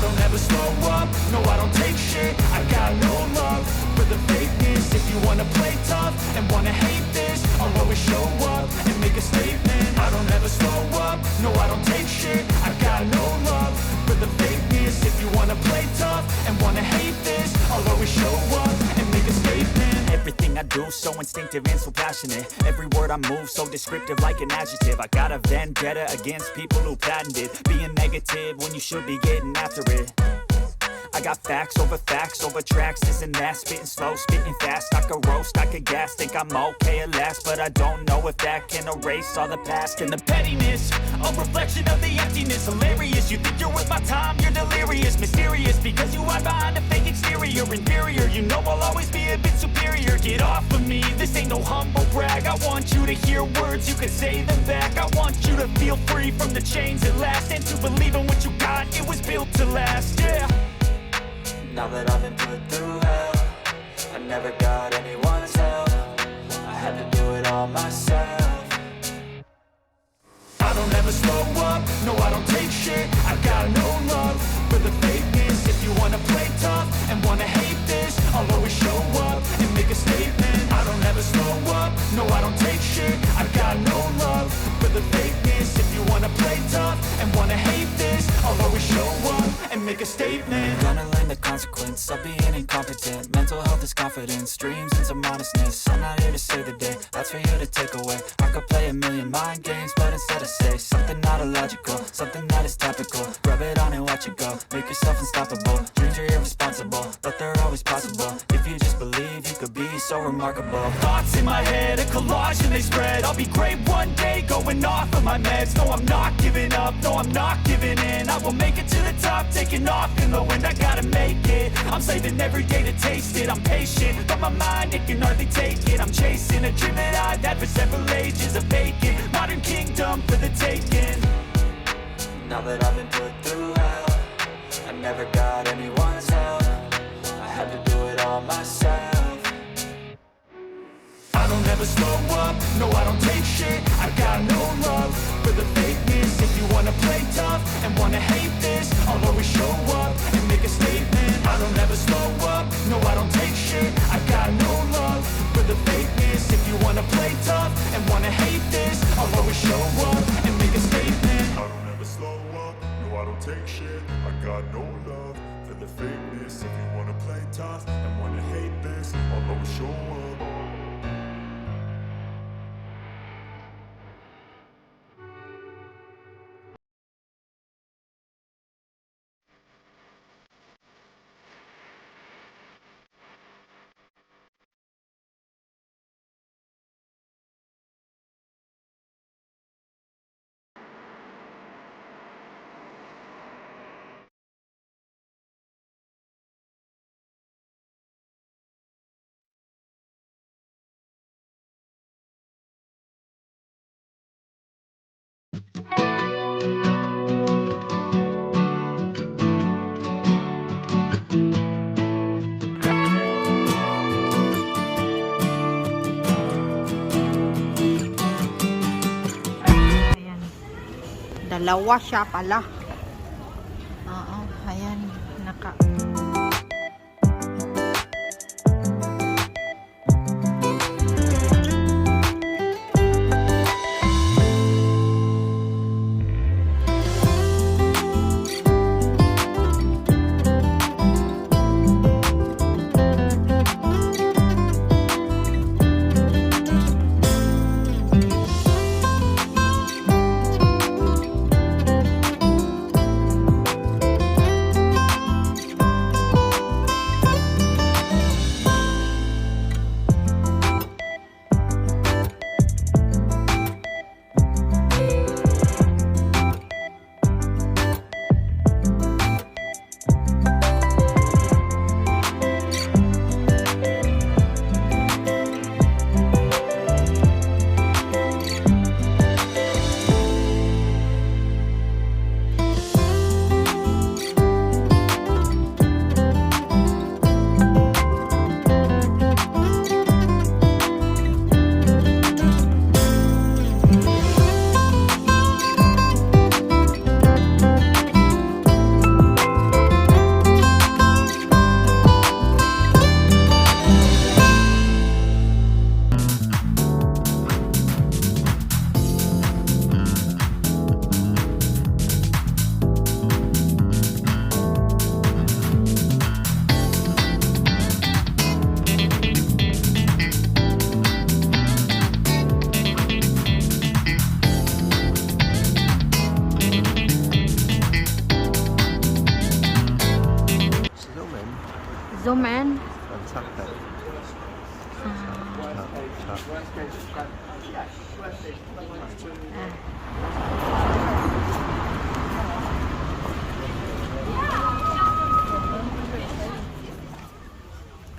don't ever slow up, no I don't take shit. I got no love for the fakeness. If you wanna play tough and wanna hate this, I'll always show up and make a statement. I don't ever slow up, no I don't take shit. I got no love for the fakeness. If you wanna play tough and wanna hate this, I'll always show up and make a statement. Everything I do so instinctive and so passionate. Every word I move so descriptive like an adjective. I got a vendetta against people who patented being negative when you should be getting after it. I got facts over tracks, this and that. Spitting slow, spitting fast. I could roast, I could gas. Think I'm okay at last, but I don't know if that can erase all the past. And the pettiness, a reflection of the emptiness. Hilarious, you think you're worth my time, you're delirious. Mysterious, because you hide behind a fake exterior. Inferior, you know I'll always be a bit superior. Get off of me, this ain't no humble brag. I want you to hear words, you can say them back. I want you to feel free from the chains at last, and to believe in what you got, it was built to last, yeah. Now that I've been put through hell, I never got anyone's help. I had to do it all myself. I don't ever slow up, no I don't take shit. I got no love for the fakeness. If you wanna play tough and wanna hate this, I'll always show up and make a statement. I don't ever slow up, no I don't take shit. I got no love for the fakeness. If you wanna play tough and wanna hate this, I'll always show up and make a statement. Gonna learn the consequence of being incompetent. Mental health is confidence, dreams and some honestness. I'm not here to save the day, that's for you to take away. I could play a million mind games, but instead I say something not illogical, something that is topical. Rub it on and watch it go, make yourself unstoppable. Dreams are irresponsible, but they're always possible. If you just believe, you could be so remarkable. Thoughts in my head, a collage and they spread. I'll be great one day, going off of my meds. No, I'm not giving up, no, I'm not giving in. I will make it to the top, taking off in the wind. I gotta make it, I'm saving every day to taste it. I'm patient, but my mind, it can hardly take it. I'm chasing a dream that I've had for several ages. A vacant, modern kingdom for the taking. Now that I've been put through hell, I never got anyone's help. I had to do it all myself. I don't ever slow up, no I don't take shit. I got no love for the fakeness. If you wanna play tough and wanna hate this, I'll always show up and make a statement. I don't ever slow up, no I don't take shit. I got no love for the fakeness. If you wanna play tough and wanna hate this, I'll always show up and make a statement. I don't ever slow up, no I don't take shit. I got no love for the fakeness. If you wanna play tough and wanna hate this, I'll always show up. Ayan. Dalawa siya pala. Oo, ayan. Naka... Zoom in. and tap it. Tap, tap.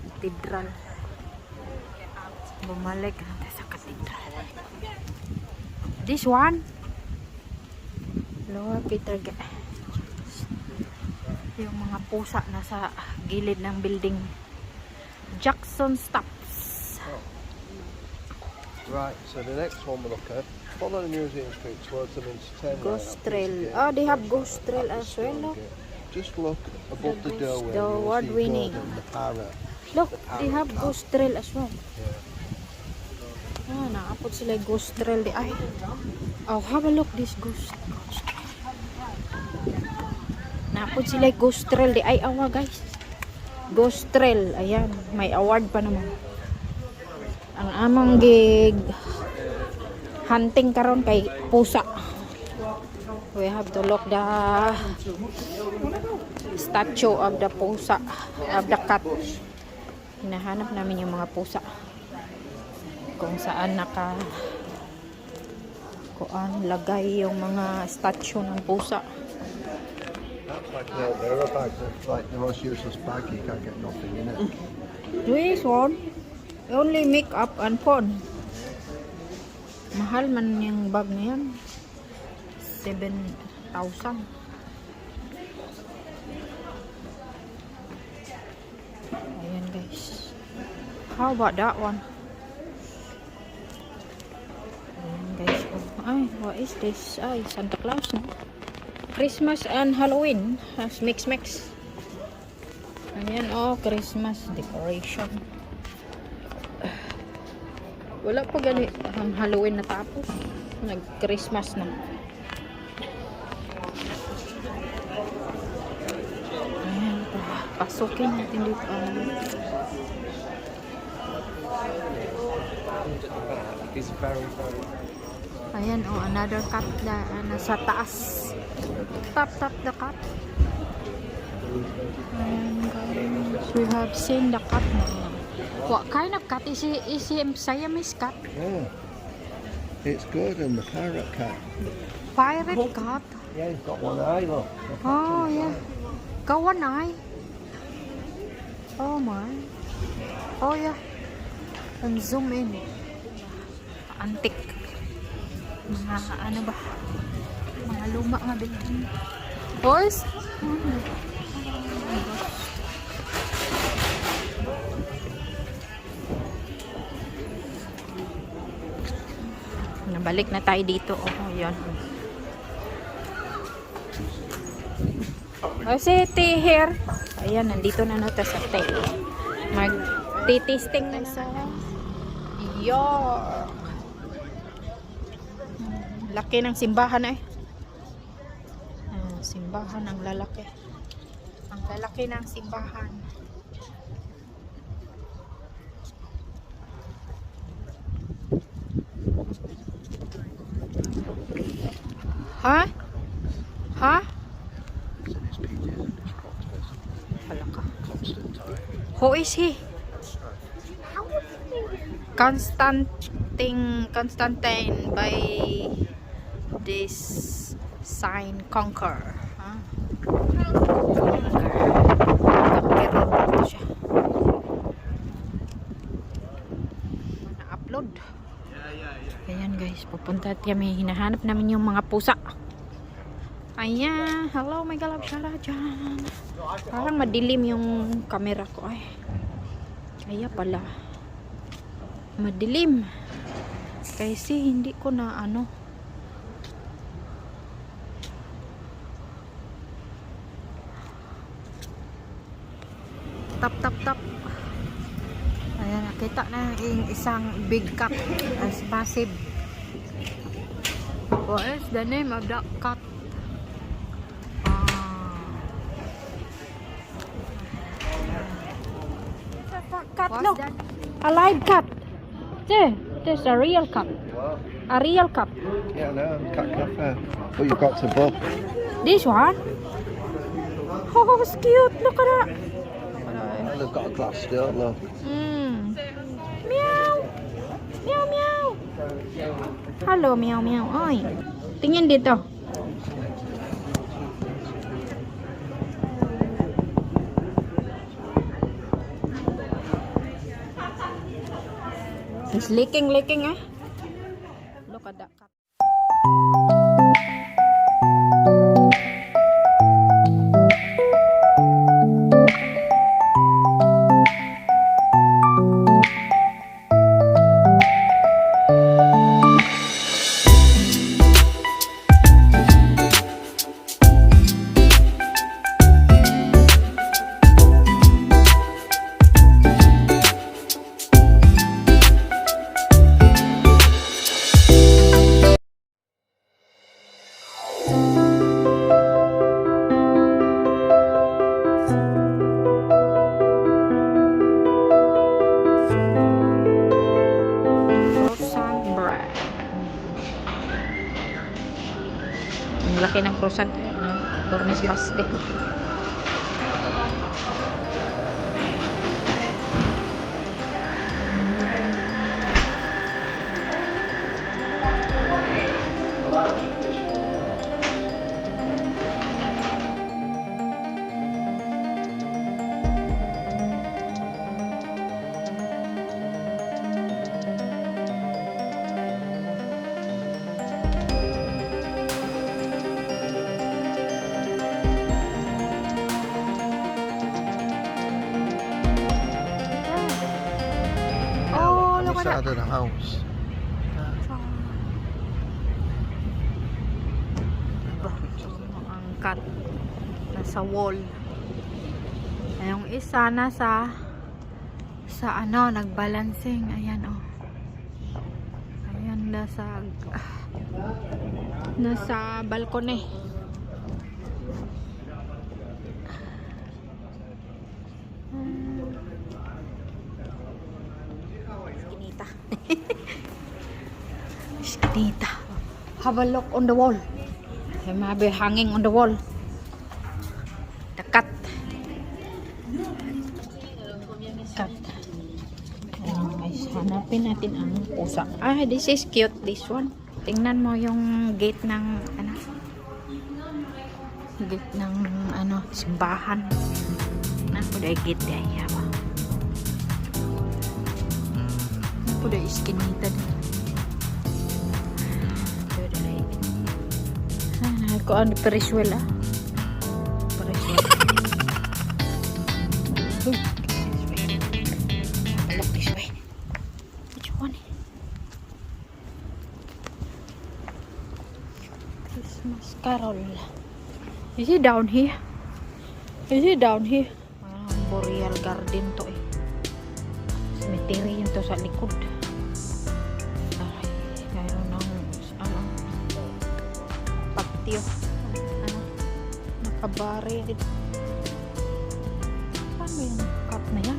Katedral. Bumalik natin sa katedral. This one. Lower Peter. Yung mga pusa nasa gilid ng building. Jackson Stops. Right, so the next one we'll look at, follow the museum street towards the Minster 10 Ghost trail. Oh, they have ghost trail as well. Look, Just look above the doorway. the award-winning. The parrot. Look, they have ghost trail as well. Ah, naapot sila yung ghost trail di ay. Oh, have a look this ghost trail. Naapot sila yung ghost trail di ay awa guys. Ghost trail, ayan, may award pa naman. Ang among gig hunting karon kay pusa. We have to look the statue of the pusa, of the cat. Hinahanap namin yung mga pusa. Kung saan lagay yung mga statue ng pusa. That's like they're a bag, that's like the most useless bag, you can't get nothing in it. This one, only makeup and phone. Mahal man yung bag na yan. 7,000. Ayan guys. How about that one? Ayan guys. Oh, ay, what is this? Ay, Santa Claus. No? Christmas and Halloween. Has mix. Ayan, oh, Christmas decoration. Wala pa gali ang Halloween natapos. Nag-Christmas na. Ayan, pasukin natin dito. It's very, very... Ayan, oh, another cat na nasa taas. Tap the cat. Ayan, guys. We have seen the cat now. What kind of cat is he? Is he a Siamese cat? Yeah. It's good, and the parrot cat. Pirate cat? Yeah, he's got one eye, look. Oh, yeah. Got one eye. Oh, my. Oh, yeah. And zoom in. Antique. Mga ano ba? Mga luma nga building. Boys? Nabalik na tayo dito. Oh, yun. Oh, city here. Ayan, nandito na natin sa tail. Mag-titisting na sa York. Laki ng simbahan eh. Simbahan ang lalaki. Ang lalaki ng simbahan. Ha? Ha? Halaka. Who is he? Constantine by this sign conquer. Huh? Conqueror siya. Na-upload. Ayan guys, pupunta tayo. May hinahanap namin yung mga pusa. Ayan, hello my galap Shara dyan. Parang madilim yung camera ko ay. Kaya pala madilim kasi hindi ko na ano tap. Ayan, nakita na yung isang big cat as massive. What is the name of that cat? Cat, What's look. that? A live cat. There's a real cat. What? A real cat. Yeah, no, cat cafe. But you've got to book. This one? Oh, it's cute. Look at that. they've got a glass door, look. Meow. Meow, meow. Hello, meow, meow. Oy. Tingin dito. He's licking, ah. Look at that cat. Croissant bread. Ang laki ng croissant. Dormis pasty. Oh, look at Side that. of the house. Ang cat nasa wall. Yung isa nasa ano, nagbalancing. Ayan, oh. Ayan, nasa balkone. Skinita. Skinita. Have a look on the wall. There might be hanging on the wall. The cat. Cat. Ayan, guys, hanapin natin ang pusa. Ah, this is cute, this one. Tingnan mo yung gate ng simbahan. Ako dahil gate ay yawa. Ako dahil iskinita din. Ako ang periswel, ah. Periswel. Look this way. Which one? Christmas Carol. Is it down here? Is it down here? Boreal garden to eh. Cemetery yun to sa likod. Ay, mayroon ng patio. Nakabari. Paano yung cut na yan?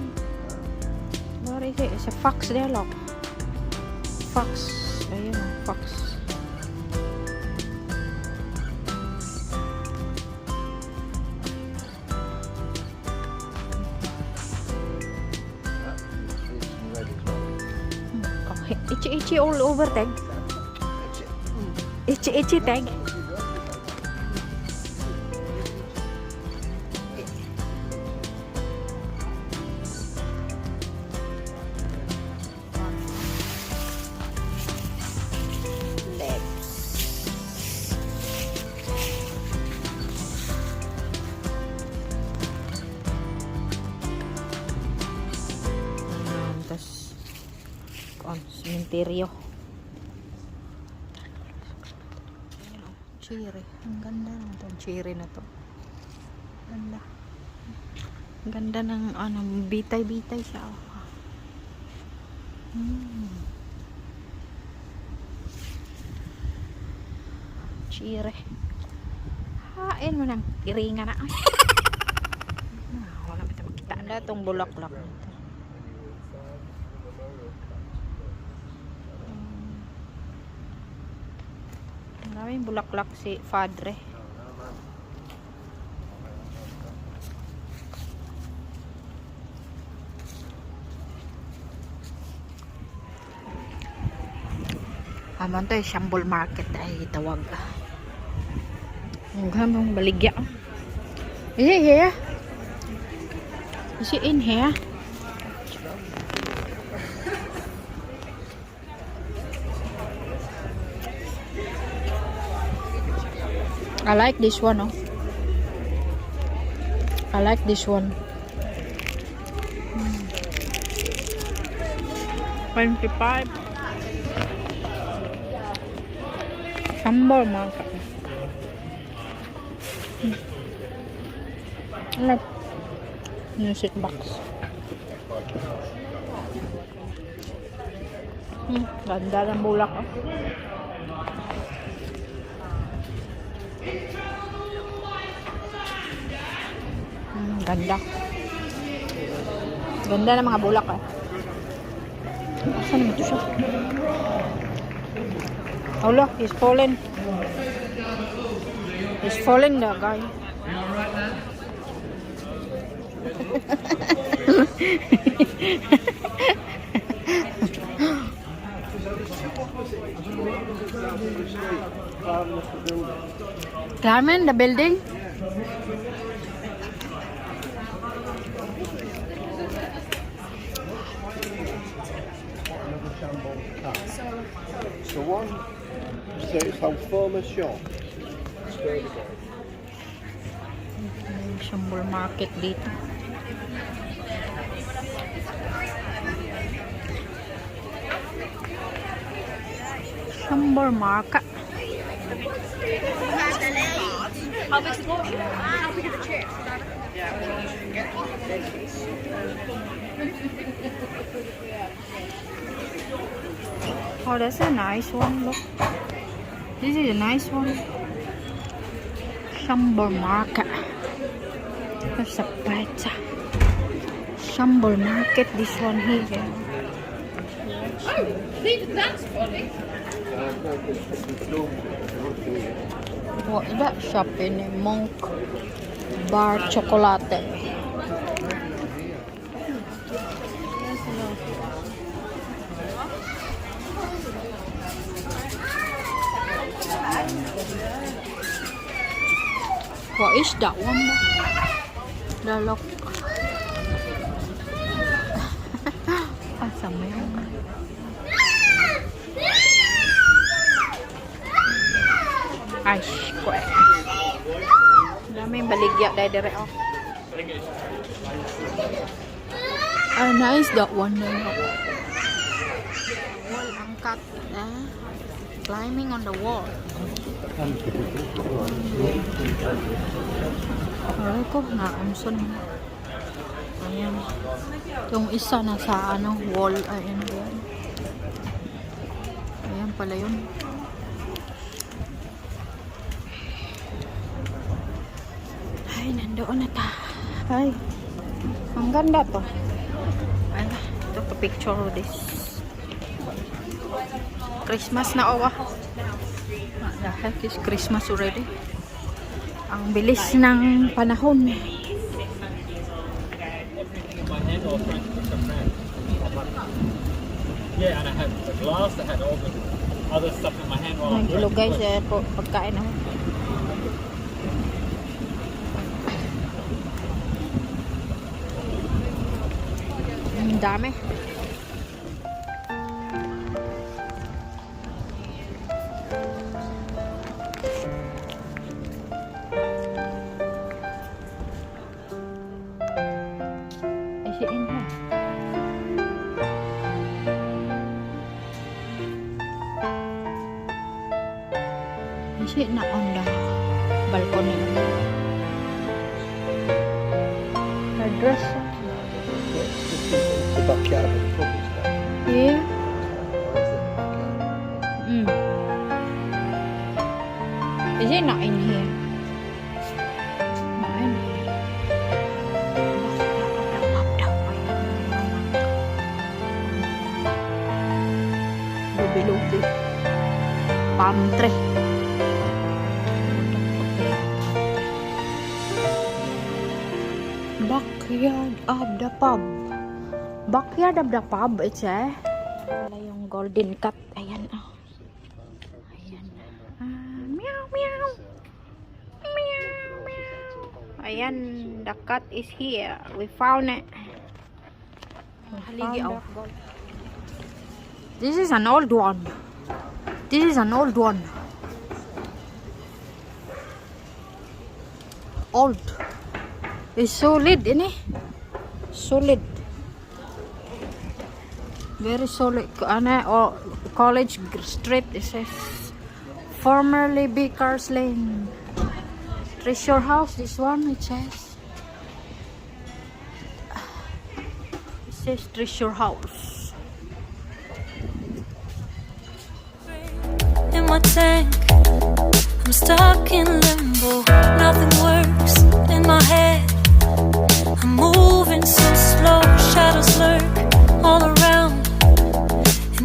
What is it? It's a fox there, look. Fox. Ayun, fox. Itchy all over tag. Itchy tag. Cementerio. Cherry. Ang ganda na itong cherry na to. Ganda. Ang ganda ng bitay-bitay siya. Cherry. Hain mo ng iringa na. Ay. Wala kita makita na itong bulaklak nito. Maraming bulaklak si Padre. Naman to Shambol Market ay tawag. Ang gamang baligya. Is it here? Is it in here? I like this one, oh. I like this one. 25. Shambol Market. Like music box. Ganda ng bulak, oh. Ganda. Ganda ng mga bulak, eh. Saan naman ito siya? Oh look, he's falling. He's falling, the guy. Climbing the building. So one says how former shop. Shambol Market dito. Shambol Market. Oh, that's a nice one. Look, this is a nice one. Shambol Market. There's a pizza. Shambol Market. This one here. What is that shop in Monk Bar Chocolate? What is that one? The look. Asam yun. Ice cream. Daming baligya dahil dire, oh. Ah, nice that one. Wall angkat. Climbing on the wall. Aray ko, naamson. Ayan. Yung isa na sa wall. Ayan. Ayan pala yun. Ay, nandoon na ta. Ay, ang ganda to. Ay, ito to picture this. Christmas na, oh. What the heck is Christmas already? Ang bilis ng panahon. Yeah, and I had the glass, I had all the other stuff in my hand while I'm Hello guys, pagkain na. Ang dami. Is it not on the balcony? Her dress. It's the backyard of the pub, isn't it? Yeah. Is it not in here? Not in here. Lubi-lubi. Palm tree. Backyard of the pub. Backyard of the pub, it's wala yung golden cat. Ayan, oh. Ayan, the cat is here. We found it. This is an old one. This is an old one. Old. It's solid, innit? Solid. Very solid. Oh, College Street, it says. Formerly Baker's Lane. Treasure House, this one, it says. It says Treasure House. In my tank, I'm stuck in limbo. Nothing works in my head. I'm moving so slow, shadows lurk